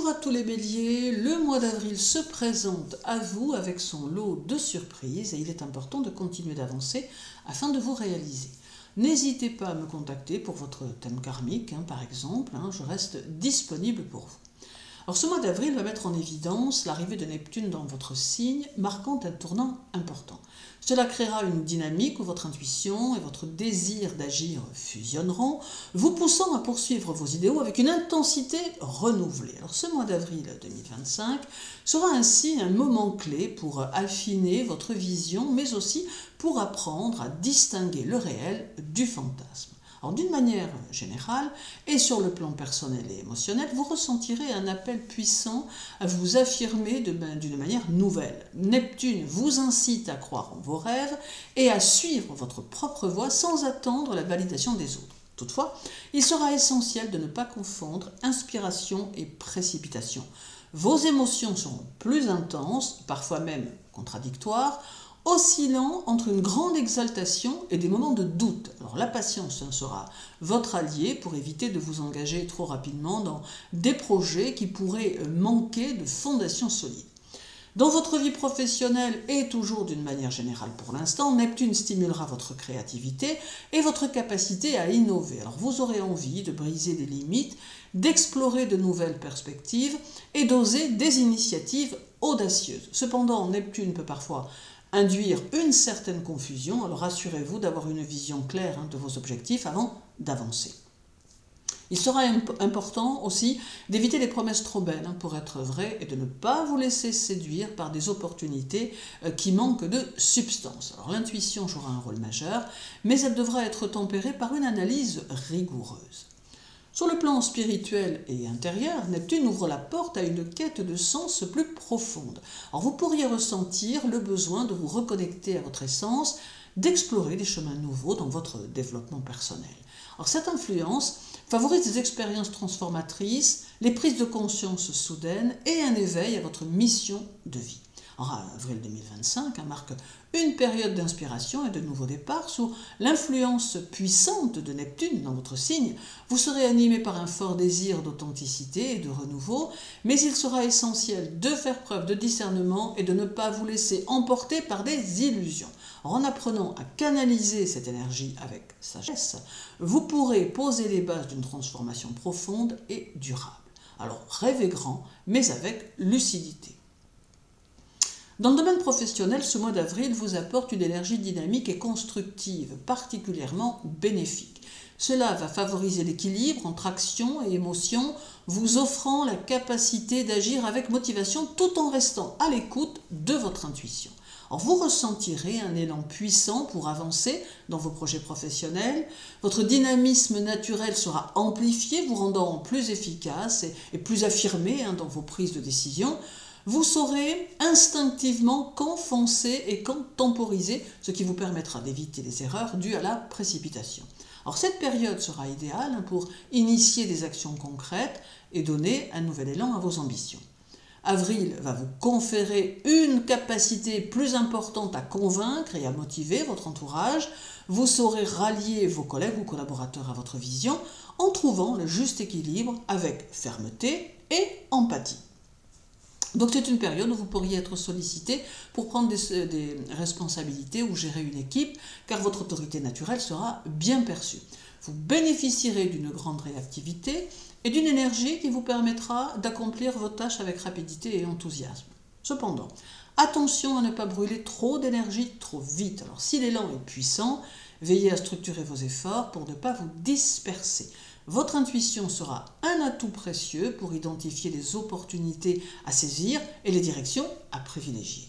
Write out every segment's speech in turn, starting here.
Bonjour à tous les béliers, le mois d'avril se présente à vous avec son lot de surprises et il est important de continuer d'avancer afin de vous réaliser. N'hésitez pas à me contacter pour votre thème karmique, par exemple, je reste disponible pour vous. Alors ce mois d'avril va mettre en évidence l'arrivée de Neptune dans votre signe, marquant un tournant important. Cela créera une dynamique où votre intuition et votre désir d'agir fusionneront, vous poussant à poursuivre vos idéaux avec une intensité renouvelée. Alors ce mois d'avril 2025 sera ainsi un moment clé pour affiner votre vision, mais aussi pour apprendre à distinguer le réel du fantasme. Alors d'une manière générale, et sur le plan personnel et émotionnel, vous ressentirez un appel puissant à vous affirmer d'une manière nouvelle. Neptune vous incite à croire en vos rêves et à suivre votre propre voie sans attendre la validation des autres. Toutefois, il sera essentiel de ne pas confondre inspiration et précipitation. Vos émotions seront plus intenses, parfois même contradictoires, oscillant entre une grande exaltation et des moments de doute. Alors la patience sera votre allié pour éviter de vous engager trop rapidement dans des projets qui pourraient manquer de fondations solides. Dans votre vie professionnelle et toujours d'une manière générale pour l'instant, Neptune stimulera votre créativité et votre capacité à innover. Alors vous aurez envie de briser des limites, d'explorer de nouvelles perspectives et d'oser des initiatives audacieuses. Cependant, Neptune peut parfois induire une certaine confusion, alors assurez-vous d'avoir une vision claire de vos objectifs avant d'avancer. Il sera important aussi d'éviter les promesses trop belles pour être vraies et de ne pas vous laisser séduire par des opportunités qui manquent de substance. Alors l'intuition jouera un rôle majeur, mais elle devra être tempérée par une analyse rigoureuse. Sur le plan spirituel et intérieur, Neptune ouvre la porte à une quête de sens plus profonde. Alors vous pourriez ressentir le besoin de vous reconnecter à votre essence, d'explorer des chemins nouveaux dans votre développement personnel. Alors cette influence favorise des expériences transformatrices, les prises de conscience soudaines et un éveil à votre mission de vie. En avril 2025 marque une période d'inspiration et de nouveau départ sous l'influence puissante de Neptune dans votre signe. Vous serez animé par un fort désir d'authenticité et de renouveau, mais il sera essentiel de faire preuve de discernement et de ne pas vous laisser emporter par des illusions. En apprenant à canaliser cette énergie avec sagesse, vous pourrez poser les bases d'une transformation profonde et durable. Alors rêvez grand, mais avec lucidité. Dans le domaine professionnel, ce mois d'avril vous apporte une énergie dynamique et constructive, particulièrement bénéfique. Cela va favoriser l'équilibre entre action et émotion, vous offrant la capacité d'agir avec motivation tout en restant à l'écoute de votre intuition. Alors vous ressentirez un élan puissant pour avancer dans vos projets professionnels, votre dynamisme naturel sera amplifié, vous rendant plus efficace et plus affirmé dans vos prises de décision. Vous saurez instinctivement quand foncer et quand temporiser, ce qui vous permettra d'éviter les erreurs dues à la précipitation. Alors cette période sera idéale pour initier des actions concrètes et donner un nouvel élan à vos ambitions. Avril va vous conférer une capacité plus importante à convaincre et à motiver votre entourage. Vous saurez rallier vos collègues ou collaborateurs à votre vision en trouvant le juste équilibre avec fermeté et empathie. Donc c'est une période où vous pourriez être sollicité pour prendre des responsabilités ou gérer une équipe, car votre autorité naturelle sera bien perçue. Vous bénéficierez d'une grande réactivité et d'une énergie qui vous permettra d'accomplir vos tâches avec rapidité et enthousiasme. Cependant, attention à ne pas brûler trop d'énergie trop vite. Alors si l'élan est puissant, veillez à structurer vos efforts pour ne pas vous disperser. Votre intuition sera un atout précieux pour identifier les opportunités à saisir et les directions à privilégier.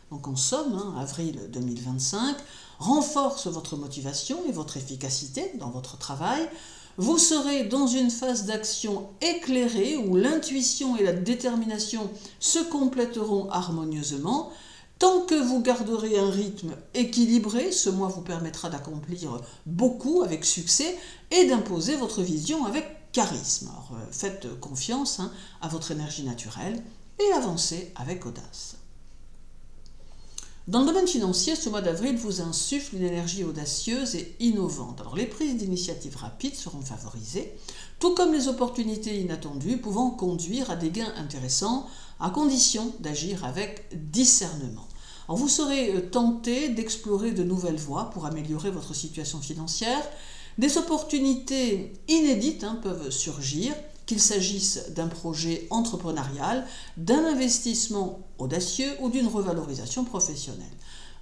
Donc en somme, avril 2025 renforce votre motivation et votre efficacité dans votre travail. Vous serez dans une phase d'action éclairée où l'intuition et la détermination se compléteront harmonieusement. Tant que vous garderez un rythme équilibré, ce mois vous permettra d'accomplir beaucoup avec succès et d'imposer votre vision avec charisme. Alors, faites confiance à votre énergie naturelle et avancez avec audace. Dans le domaine financier, ce mois d'avril vous insuffle une énergie audacieuse et innovante. Alors les prises d'initiatives rapides seront favorisées, tout comme les opportunités inattendues pouvant conduire à des gains intéressants, à condition d'agir avec discernement. Alors vous serez tenté d'explorer de nouvelles voies pour améliorer votre situation financière. Des opportunités inédites peuvent surgir, qu'il s'agisse d'un projet entrepreneurial, d'un investissement audacieux ou d'une revalorisation professionnelle.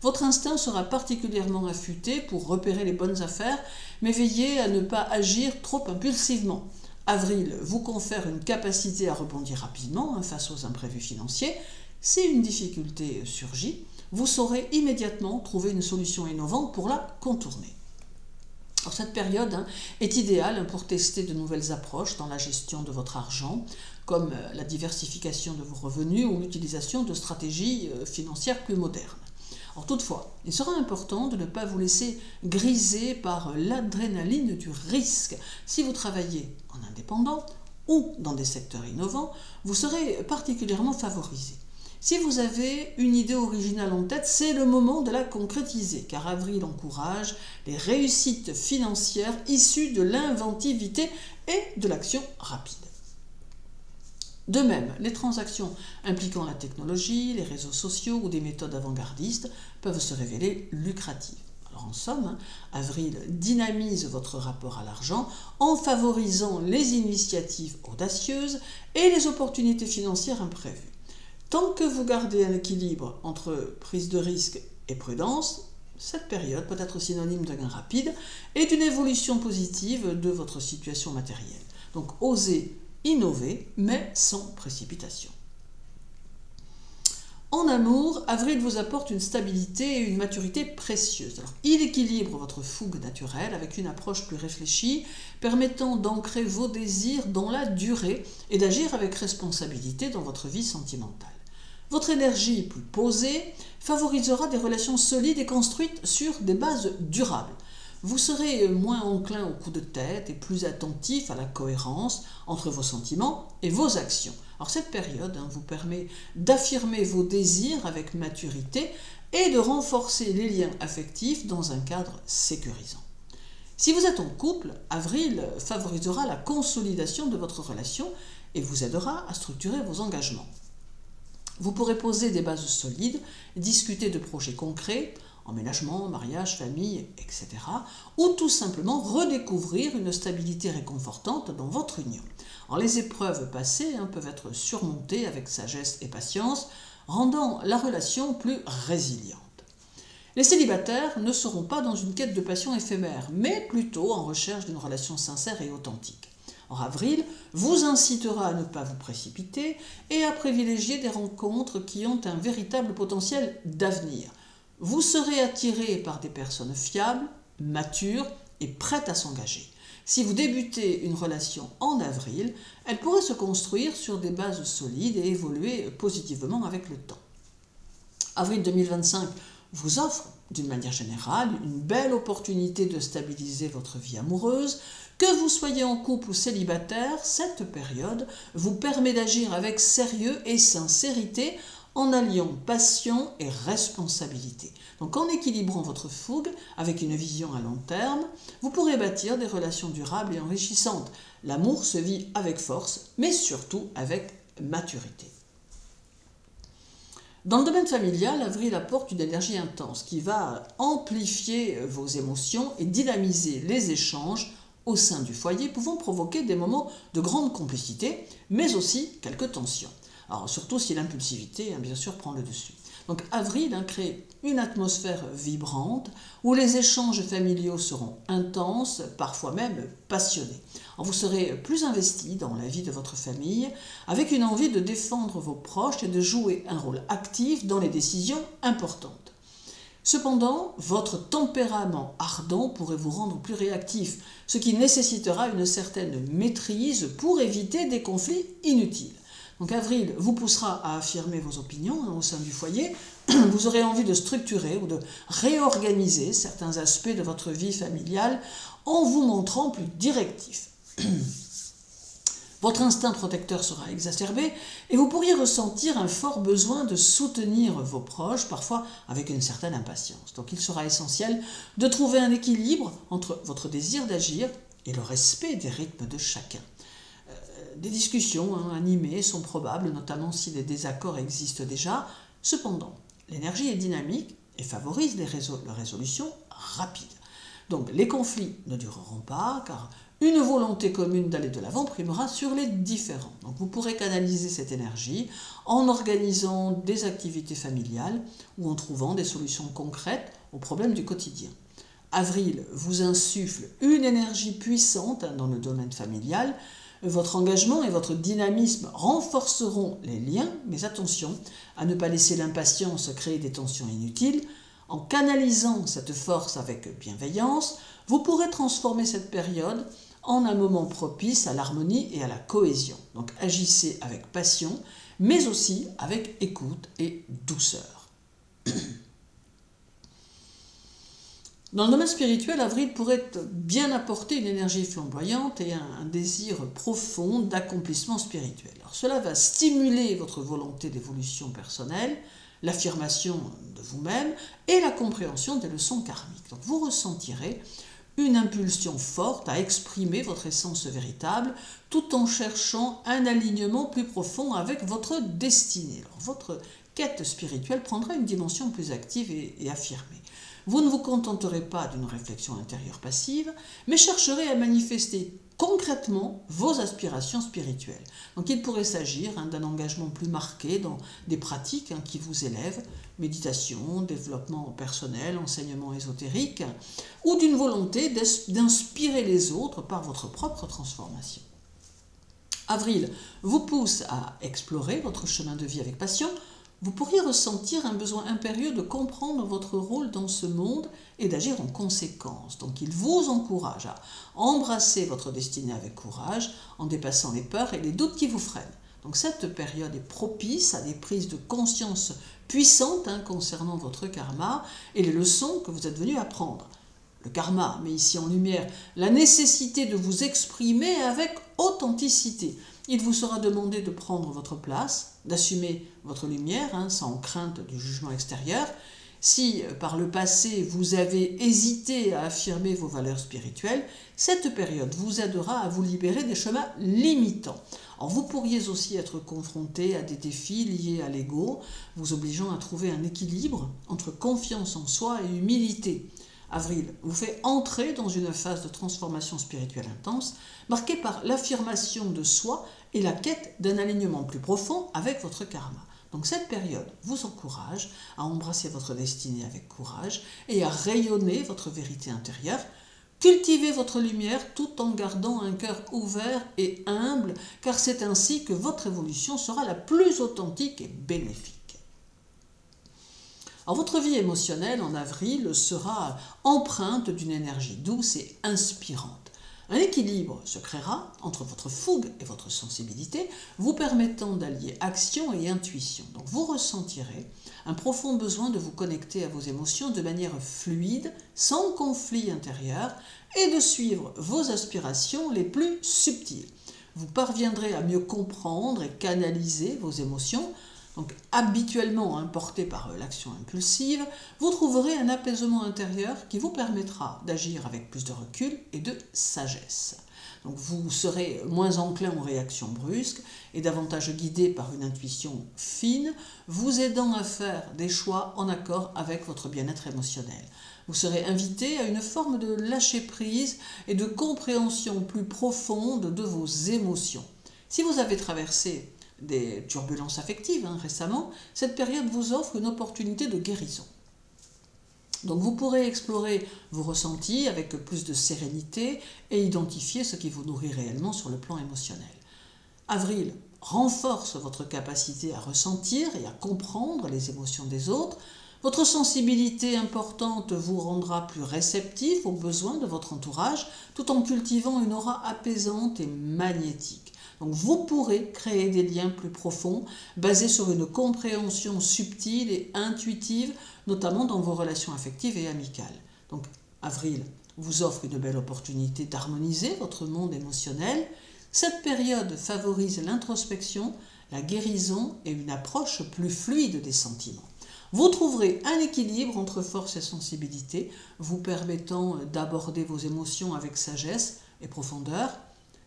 Votre instinct sera particulièrement affûté pour repérer les bonnes affaires, mais veillez à ne pas agir trop impulsivement. Avril vous confère une capacité à rebondir rapidement face aux imprévus financiers. Si une difficulté surgit, vous saurez immédiatement trouver une solution innovante pour la contourner. Alors, cette période est idéale pour tester de nouvelles approches dans la gestion de votre argent, comme la diversification de vos revenus ou l'utilisation de stratégies financières plus modernes. Alors, toutefois, il sera important de ne pas vous laisser griser par l'adrénaline du risque. Si vous travaillez en indépendant ou dans des secteurs innovants, vous serez particulièrement favorisé. Si vous avez une idée originale en tête, c'est le moment de la concrétiser, car avril encourage les réussites financières issues de l'inventivité et de l'action rapide. De même, les transactions impliquant la technologie, les réseaux sociaux ou des méthodes avant-gardistes peuvent se révéler lucratives. Alors en somme, avril dynamise votre rapport à l'argent en favorisant les initiatives audacieuses et les opportunités financières imprévues. Tant que vous gardez un équilibre entre prise de risque et prudence, cette période peut être synonyme de gain rapide et d'une évolution positive de votre situation matérielle. Donc osez innover, mais sans précipitation. En amour, avril vous apporte une stabilité et une maturité précieuses. Alors, il équilibre votre fougue naturelle avec une approche plus réfléchie, permettant d'ancrer vos désirs dans la durée et d'agir avec responsabilité dans votre vie sentimentale. Votre énergie plus posée favorisera des relations solides et construites sur des bases durables. Vous serez moins enclin au coup de tête et plus attentif à la cohérence entre vos sentiments et vos actions. Alors cette période vous permet d'affirmer vos désirs avec maturité et de renforcer les liens affectifs dans un cadre sécurisant. Si vous êtes en couple, avril favorisera la consolidation de votre relation et vous aidera à structurer vos engagements. Vous pourrez poser des bases solides, discuter de projets concrets, emménagement, mariage, famille, etc. ou tout simplement redécouvrir une stabilité réconfortante dans votre union. Alors, les épreuves passées peuvent être surmontées avec sagesse et patience, rendant la relation plus résiliente. Les célibataires ne seront pas dans une quête de passion éphémère, mais plutôt en recherche d'une relation sincère et authentique. Or, avril vous incitera à ne pas vous précipiter et à privilégier des rencontres qui ont un véritable potentiel d'avenir. Vous serez attiré par des personnes fiables, matures et prêtes à s'engager. Si vous débutez une relation en avril, elle pourrait se construire sur des bases solides et évoluer positivement avec le temps. Avril 2025 vous offre, d'une manière générale, une belle opportunité de stabiliser votre vie amoureuse. Que vous soyez en couple ou célibataire, cette période vous permet d'agir avec sérieux et sincérité en alliant passion et responsabilité. Donc en équilibrant votre fougue avec une vision à long terme, vous pourrez bâtir des relations durables et enrichissantes. L'amour se vit avec force, mais surtout avec maturité. Dans le domaine familial, avril apporte une énergie intense qui va amplifier vos émotions et dynamiser les échanges au sein du foyer, pouvant provoquer des moments de grande complicité, mais aussi quelques tensions. Alors, surtout si l'impulsivité, bien sûr, prend le dessus. Donc, avril crée une atmosphère vibrante où les échanges familiaux seront intenses, parfois même passionnés. Alors, vous serez plus investi dans la vie de votre famille, avec une envie de défendre vos proches et de jouer un rôle actif dans les décisions importantes. Cependant, votre tempérament ardent pourrait vous rendre plus réactif, ce qui nécessitera une certaine maîtrise pour éviter des conflits inutiles. Donc avril vous poussera à affirmer vos opinions au sein du foyer. Vous aurez envie de structurer ou de réorganiser certains aspects de votre vie familiale en vous montrant plus directif. Votre instinct protecteur sera exacerbé et vous pourriez ressentir un fort besoin de soutenir vos proches, parfois avec une certaine impatience. Donc il sera essentiel de trouver un équilibre entre votre désir d'agir et le respect des rythmes de chacun. Des discussions animées sont probables, notamment si des désaccords existent déjà. Cependant, l'énergie est dynamique et favorise la résolution rapide. Donc les conflits ne dureront pas car une volonté commune d'aller de l'avant primera sur les différends. Donc vous pourrez canaliser cette énergie en organisant des activités familiales ou en trouvant des solutions concrètes aux problèmes du quotidien. Avril vous insuffle une énergie puissante dans le domaine familial. Votre engagement et votre dynamisme renforceront les liens, mais attention à ne pas laisser l'impatience créer des tensions inutiles. En canalisant cette force avec bienveillance, vous pourrez transformer cette période en un moment propice à l'harmonie et à la cohésion. Donc agissez avec passion, mais aussi avec écoute et douceur. Dans le domaine spirituel, Avril pourrait bien apporter une énergie flamboyante et un désir profond d'accomplissement spirituel. Alors, cela va stimuler votre volonté d'évolution personnelle, l'affirmation de vous-même et la compréhension des leçons karmiques. Donc, vous ressentirez une impulsion forte à exprimer votre essence véritable tout en cherchant un alignement plus profond avec votre destinée. Alors, votre quête spirituelle prendra une dimension plus active et affirmée. Vous ne vous contenterez pas d'une réflexion intérieure passive, mais chercherez à manifester concrètement vos aspirations spirituelles. Donc il pourrait s'agir d'un engagement plus marqué dans des pratiques qui vous élèvent, méditation, développement personnel, enseignement ésotérique, ou d'une volonté d'inspirer les autres par votre propre transformation. Avril vous pousse à explorer votre chemin de vie avec passion. Vous pourriez ressentir un besoin impérieux de comprendre votre rôle dans ce monde et d'agir en conséquence. Donc il vous encourage à embrasser votre destinée avec courage en dépassant les peurs et les doutes qui vous freinent. Donc cette période est propice à des prises de conscience puissantes concernant votre karma et les leçons que vous êtes venu apprendre. Le karma met ici en lumière la nécessité de vous exprimer avec authenticité. Il vous sera demandé de prendre votre place, d'assumer votre lumière, sans crainte du jugement extérieur. Si par le passé vous avez hésité à affirmer vos valeurs spirituelles, cette période vous aidera à vous libérer des chemins limitants. Alors vous pourriez aussi être confronté à des défis liés à l'ego, vous obligeant à trouver un équilibre entre confiance en soi et humilité. Avril vous fait entrer dans une phase de transformation spirituelle intense, marquée par l'affirmation de soi et la quête d'un alignement plus profond avec votre karma. Donc cette période vous encourage à embrasser votre destinée avec courage et à rayonner votre vérité intérieure. Cultivez votre lumière tout en gardant un cœur ouvert et humble, car c'est ainsi que votre évolution sera la plus authentique et bénéfique. Alors, votre vie émotionnelle en avril sera empreinte d'une énergie douce et inspirante. Un équilibre se créera entre votre fougue et votre sensibilité, vous permettant d'allier action et intuition. Donc vous ressentirez un profond besoin de vous connecter à vos émotions de manière fluide, sans conflit intérieur, et de suivre vos aspirations les plus subtiles. Vous parviendrez à mieux comprendre et canaliser vos émotions. Donc habituellement porté par l'action impulsive, vous trouverez un apaisement intérieur qui vous permettra d'agir avec plus de recul et de sagesse. Donc vous serez moins enclin aux réactions brusques et davantage guidé par une intuition fine, vous aidant à faire des choix en accord avec votre bien-être émotionnel. Vous serez invité à une forme de lâcher-prise et de compréhension plus profonde de vos émotions. Si vous avez traversé des turbulences affectives récemment, cette période vous offre une opportunité de guérison. Donc vous pourrez explorer vos ressentis avec plus de sérénité et identifier ce qui vous nourrit réellement sur le plan émotionnel. Avril renforce votre capacité à ressentir et à comprendre les émotions des autres. Votre sensibilité importante vous rendra plus réceptif aux besoins de votre entourage tout en cultivant une aura apaisante et magnétique. Donc vous pourrez créer des liens plus profonds basés sur une compréhension subtile et intuitive, notamment dans vos relations affectives et amicales. Donc Avril vous offre une belle opportunité d'harmoniser votre monde émotionnel. Cette période favorise l'introspection, la guérison et une approche plus fluide des sentiments. Vous trouverez un équilibre entre force et sensibilité, vous permettant d'aborder vos émotions avec sagesse et profondeur.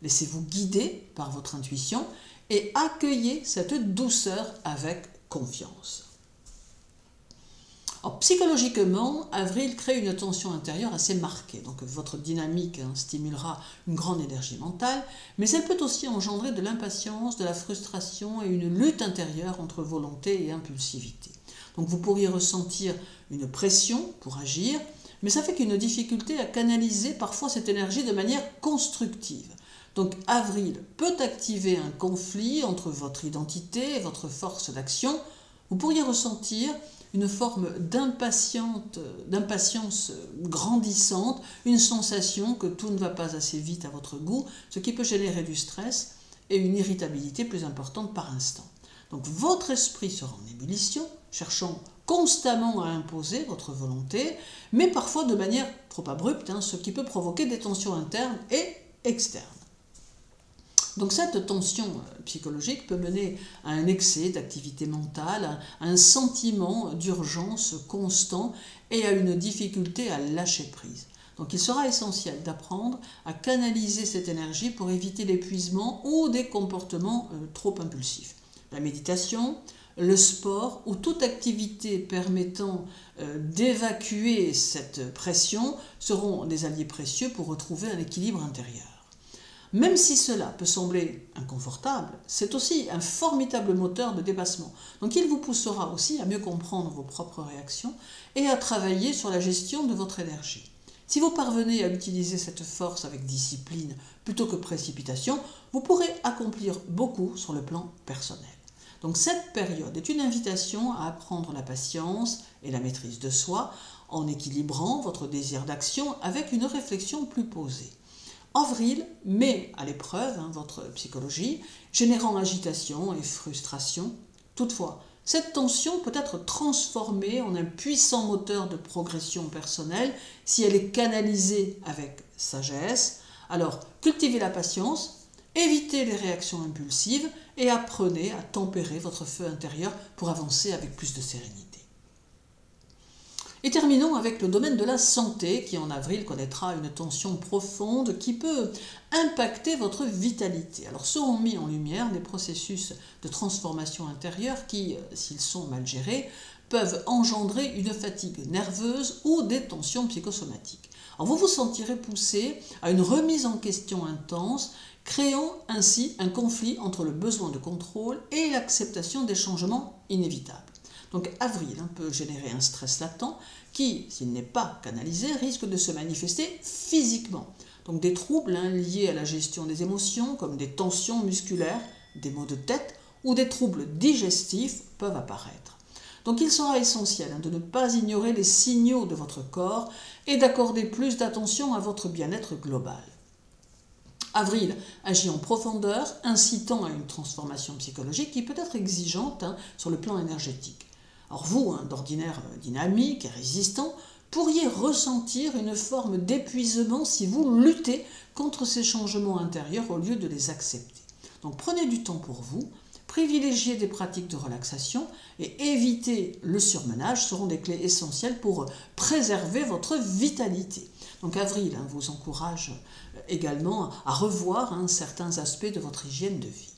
Laissez-vous guider par votre intuition et accueillez cette douceur avec confiance. Alors, psychologiquement, avril crée une tension intérieure assez marquée. Donc votre dynamique stimulera une grande énergie mentale, mais elle peut aussi engendrer de l'impatience, de la frustration et une lutte intérieure entre volonté et impulsivité. Donc vous pourriez ressentir une pression pour agir, mais ça fait qu'une difficulté à canaliser parfois cette énergie de manière constructive. Donc avril peut activer un conflit entre votre identité et votre force d'action. Vous pourriez ressentir une forme d'impatience grandissante, une sensation que tout ne va pas assez vite à votre goût, ce qui peut générer du stress et une irritabilité plus importante par instant. Donc votre esprit sera en ébullition, cherchant constamment à imposer votre volonté, mais parfois de manière trop abrupte, ce qui peut provoquer des tensions internes et externes. Donc cette tension psychologique peut mener à un excès d'activité mentale, à un sentiment d'urgence constant et à une difficulté à lâcher prise. Donc il sera essentiel d'apprendre à canaliser cette énergie pour éviter l'épuisement ou des comportements trop impulsifs. La méditation, le sport ou toute activité permettant d'évacuer cette pression seront des alliés précieux pour retrouver un équilibre intérieur. Même si cela peut sembler inconfortable, c'est aussi un formidable moteur de dépassement. Donc il vous poussera aussi à mieux comprendre vos propres réactions et à travailler sur la gestion de votre énergie. Si vous parvenez à utiliser cette force avec discipline plutôt que précipitation, vous pourrez accomplir beaucoup sur le plan personnel. Donc cette période est une invitation à apprendre la patience et la maîtrise de soi en équilibrant votre désir d'action avec une réflexion plus posée. Avril met à l'épreuve votre psychologie, générant agitation et frustration. Toutefois, cette tension peut être transformée en un puissant moteur de progression personnelle si elle est canalisée avec sagesse. Alors, cultivez la patience, évitez les réactions impulsives et apprenez à tempérer votre feu intérieur pour avancer avec plus de sérénité. Et terminons avec le domaine de la santé qui en avril connaîtra une tension profonde qui peut impacter votre vitalité. Alors seront mis en lumière des processus de transformation intérieure qui, s'ils sont mal gérés, peuvent engendrer une fatigue nerveuse ou des tensions psychosomatiques. Alors vous vous sentirez poussé à une remise en question intense, créant ainsi un conflit entre le besoin de contrôle et l'acceptation des changements inévitables. Donc avril peut générer un stress latent qui, s'il n'est pas canalisé, risque de se manifester physiquement. Donc des troubles liés à la gestion des émotions comme des tensions musculaires, des maux de tête ou des troubles digestifs peuvent apparaître. Donc il sera essentiel de ne pas ignorer les signaux de votre corps et d'accorder plus d'attention à votre bien-être global. Avril agit en profondeur, incitant à une transformation psychologique qui peut être exigeante sur le plan énergétique. Alors vous, d'ordinaire dynamique et résistant, pourriez ressentir une forme d'épuisement si vous luttez contre ces changements intérieurs au lieu de les accepter. Donc prenez du temps pour vous, privilégiez des pratiques de relaxation et évitez le surmenage seront des clés essentielles pour préserver votre vitalité. Donc avril vous encourage également à revoir certains aspects de votre hygiène de vie.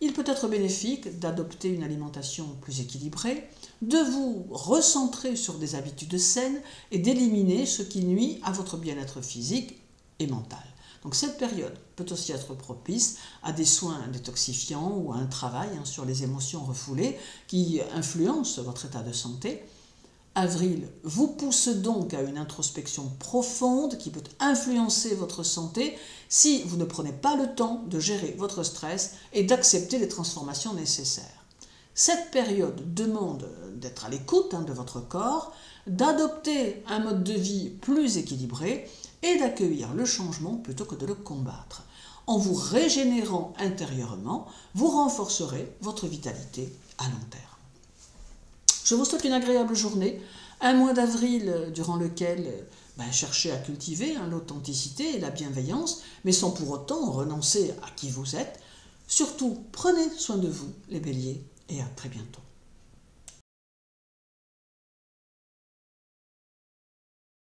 Il peut être bénéfique d'adopter une alimentation plus équilibrée, de vous recentrer sur des habitudes saines et d'éliminer ce qui nuit à votre bien-être physique et mental. Donc cette période peut aussi être propice à des soins détoxifiants ou à un travail sur les émotions refoulées qui influencent votre état de santé. Avril vous pousse donc à une introspection profonde qui peut influencer votre santé si vous ne prenez pas le temps de gérer votre stress et d'accepter les transformations nécessaires. Cette période demande d'être à l'écoute de votre corps, d'adopter un mode de vie plus équilibré et d'accueillir le changement plutôt que de le combattre. En vous régénérant intérieurement, vous renforcerez votre vitalité à long terme. Je vous souhaite une agréable journée Un mois d'avril durant lequel cherchez à cultiver l'authenticité et la bienveillance, mais sans pour autant renoncer à qui vous êtes. Surtout, prenez soin de vous, les béliers, et à très bientôt.